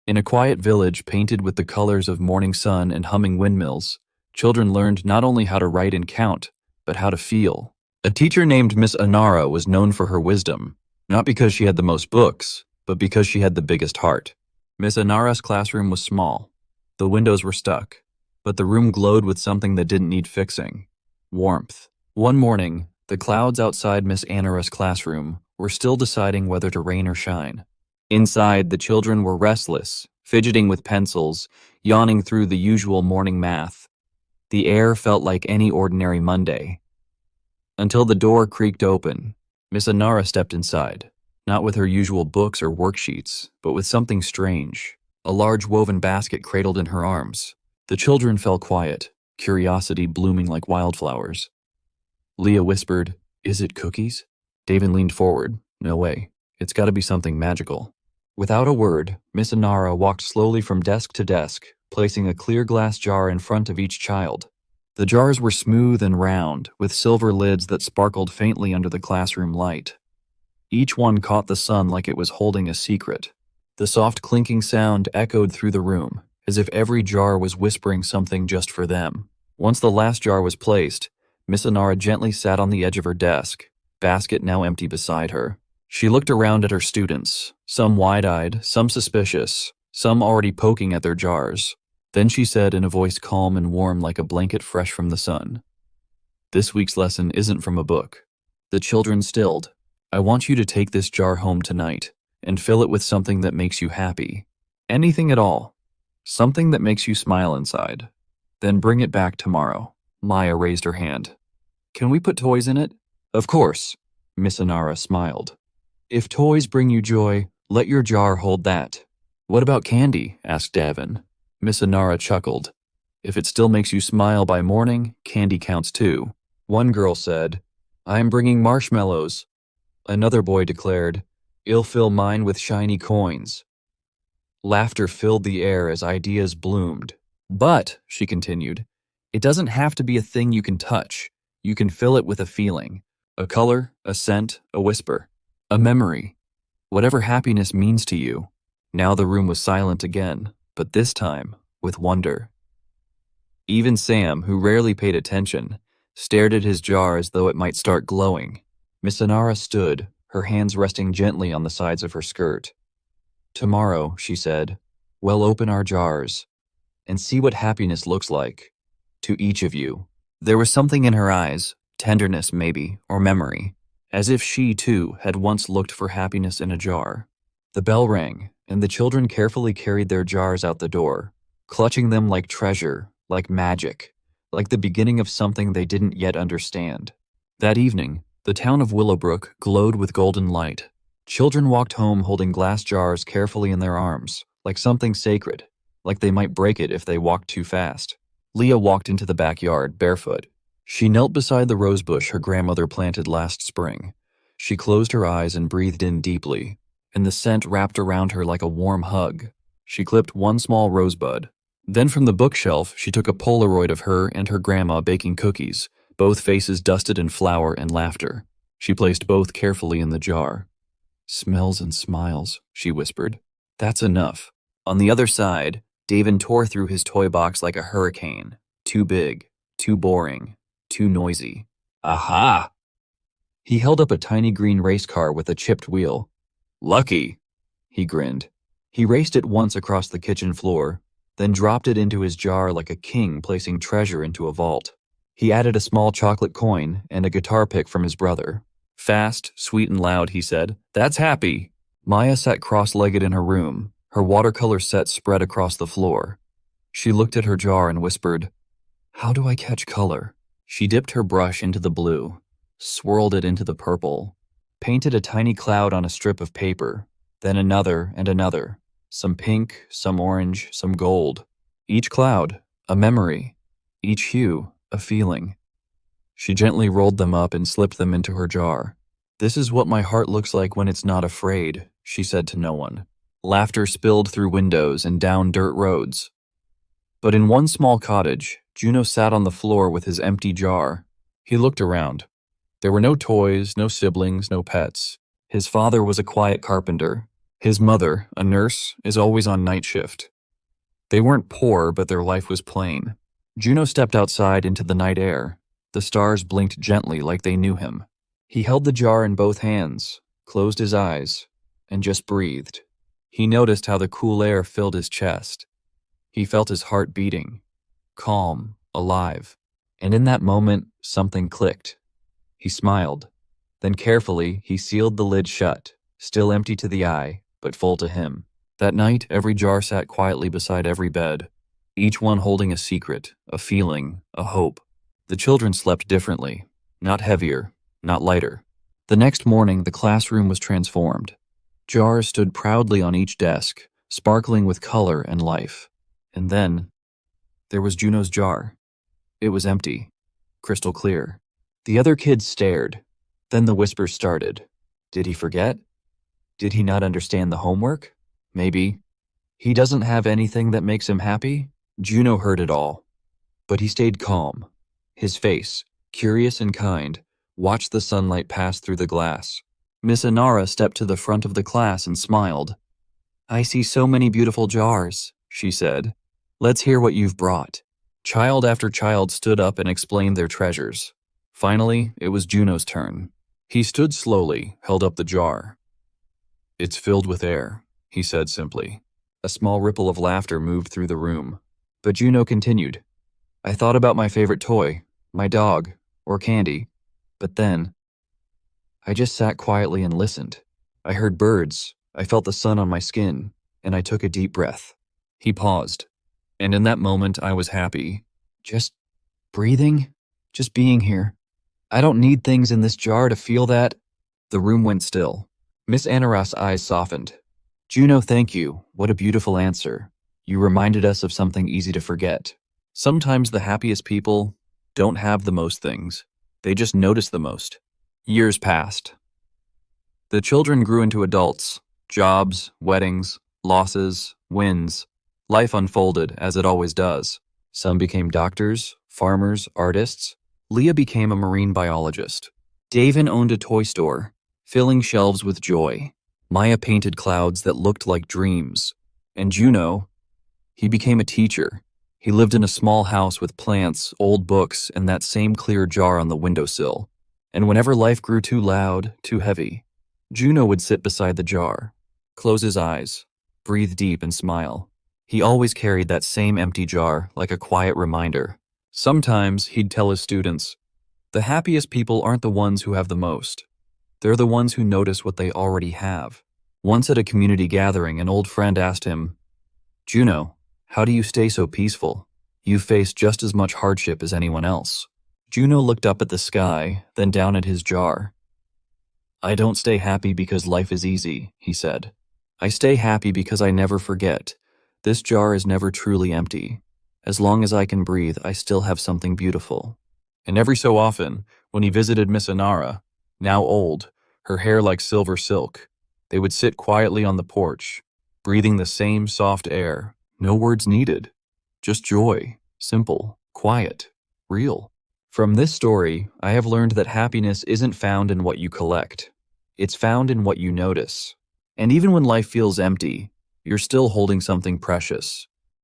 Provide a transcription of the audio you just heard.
In a quiet village painted with the colors of morning sun and humming windmills, children learned not only how to write and count, but how to feel. A teacher named Miss Anara was known for her wisdom, not because she had the most books, but because she had the biggest heart. Miss Anara's classroom was small. The windows were stuck, but the room glowed with something that didn't need fixing: warmth. One morning, the clouds outside Miss Anara's classroom were still deciding whether to rain or shine. Inside, the children were restless, fidgeting with pencils, yawning through the usual morning math. The air felt like any ordinary Monday. Until the door creaked open, Miss Anara stepped inside, not with her usual books or worksheets, but with something strange: a large woven basket cradled in her arms. The children fell quiet, curiosity blooming like wildflowers. Leah whispered, "Is it cookies?" David leaned forward. "No way. It's got to be something magical." Without a word, Miss Anara walked slowly from desk to desk, placing a clear glass jar in front of each child. The jars were smooth and round, with silver lids that sparkled faintly under the classroom light. Each one caught the sun like it was holding a secret. The soft clinking sound echoed through the room, as if every jar was whispering something just for them. Once the last jar was placed, Miss Anara gently sat on the edge of her desk, basket now empty beside her. She looked around at her students, some wide-eyed, some suspicious, some already poking at their jars. Then she said in a voice calm and warm like a blanket fresh from the sun, "This week's lesson isn't from a book." The children stilled. "I want you to take this jar home tonight and fill it with something that makes you happy. Anything at all. Something that makes you smile inside. Then bring it back tomorrow." Maya raised her hand. "Can we put toys in it?" "Of course," Miss Anara smiled. "If toys bring you joy, let your jar hold that." "What about candy?" asked Davin. Miss Anara chuckled. "If it still makes you smile by morning, candy counts too." One girl said, "I am bringing marshmallows." Another boy declared, "I'll fill mine with shiny coins." Laughter filled the air as ideas bloomed. "But," she continued, "it doesn't have to be a thing you can touch. You can fill it with a feeling, a color, a scent, a whisper, a memory, whatever happiness means to you." Now the room was silent again, but this time with wonder. Even Sam, who rarely paid attention, stared at his jar as though it might start glowing. Miss Anara stood, her hands resting gently on the sides of her skirt. "Tomorrow," she said, "we'll open our jars and see what happiness looks like to each of you." There was something in her eyes, tenderness maybe, or memory, as if she, too, had once looked for happiness in a jar. The bell rang, and the children carefully carried their jars out the door, clutching them like treasure, like magic, like the beginning of something they didn't yet understand. That evening, the town of Willowbrook glowed with golden light. Children walked home holding glass jars carefully in their arms, like something sacred, like they might break it if they walked too fast. Leah walked into the backyard, barefoot. She knelt beside the rosebush her grandmother planted last spring. She closed her eyes and breathed in deeply, and the scent wrapped around her like a warm hug. She clipped one small rosebud. Then from the bookshelf, she took a Polaroid of her and her grandma baking cookies, both faces dusted in flour and laughter. She placed both carefully in the jar. "Smells and smiles," she whispered. "That's enough." On the other side, Davin tore through his toy box like a hurricane. Too big, too boring, too noisy. "Aha!" He held up a tiny green race car with a chipped wheel. "Lucky," he grinned. He raced it once across the kitchen floor, then dropped it into his jar like a king placing treasure into a vault. He added a small chocolate coin and a guitar pick from his brother. "Fast, sweet and loud," he said. "That's happy." Maya sat cross-legged in her room, her watercolor set spread across the floor. She looked at her jar and whispered, "How do I catch color?" She dipped her brush into the blue, swirled it into the purple, painted a tiny cloud on a strip of paper, then another and another, some pink, some orange, some gold. Each cloud, a memory, each hue, a feeling. She gently rolled them up and slipped them into her jar. "This is what my heart looks like when it's not afraid," she said to no one. Laughter spilled through windows and down dirt roads. But in one small cottage, Juno sat on the floor with his empty jar. He looked around. There were no toys, no siblings, no pets. His father was a quiet carpenter. His mother, a nurse, is always on night shift. They weren't poor, but their life was plain. Juno stepped outside into the night air. The stars blinked gently like they knew him. He held the jar in both hands, closed his eyes, and just breathed. He noticed how the cool air filled his chest. He felt his heart beating, calm, alive. And in that moment, something clicked. He smiled. Then carefully, he sealed the lid shut, still empty to the eye, but full to him. That night, every jar sat quietly beside every bed, each one holding a secret, a feeling, a hope. The children slept differently, not heavier, not lighter. The next morning, the classroom was transformed. Jars stood proudly on each desk, sparkling with color and life. And then, there was Juno's jar. It was empty, crystal clear. The other kids stared. Then the whispers started. Did he forget? Did he not understand the homework? Maybe. He doesn't have anything that makes him happy? Juno heard it all. But he stayed calm. His face, curious and kind, watched the sunlight pass through the glass. Miss Anara stepped to the front of the class and smiled. I see so many beautiful jars, she said. Let's hear what you've brought. Child after child stood up and explained their treasures. Finally, it was Juno's turn. He stood slowly, held up the jar. It's filled with air, he said simply. A small ripple of laughter moved through the room. But Juno continued. I thought about my favorite toy, my dog, or candy. But then, I just sat quietly and listened. I heard birds, I felt the sun on my skin, and I took a deep breath. He paused, and in that moment I was happy. Just breathing, just being here. I don't need things in this jar to feel that. The room went still. Miss Anara's eyes softened. Juno, thank you. What a beautiful answer. You reminded us of something easy to forget. Sometimes the happiest people don't have the most things. They just notice the most. Years passed. The children grew into adults. Jobs, weddings, losses, wins. Life unfolded, as it always does. Some became doctors, farmers, artists. Leah became a marine biologist. Davin owned a toy store, filling shelves with joy. Maya painted clouds that looked like dreams. And Juno, he became a teacher. He lived in a small house with plants, old books, and that same clear jar on the windowsill. And whenever life grew too loud, too heavy, Juno would sit beside the jar, close his eyes, breathe deep and smile. He always carried that same empty jar like a quiet reminder. Sometimes he'd tell his students, the happiest people aren't the ones who have the most. They're the ones who notice what they already have. Once at a community gathering, an old friend asked him, Juno, how do you stay so peaceful? You face just as much hardship as anyone else. Juno looked up at the sky, then down at his jar. I don't stay happy because life is easy, he said. I stay happy because I never forget. This jar is never truly empty. As long as I can breathe, I still have something beautiful. And every so often, when he visited Miss Anara, now old, her hair like silver silk, they would sit quietly on the porch, breathing the same soft air. No words needed. Just joy, simple, quiet, real. From this story, I have learned that happiness isn't found in what you collect. It's found in what you notice. And even when life feels empty, you're still holding something precious.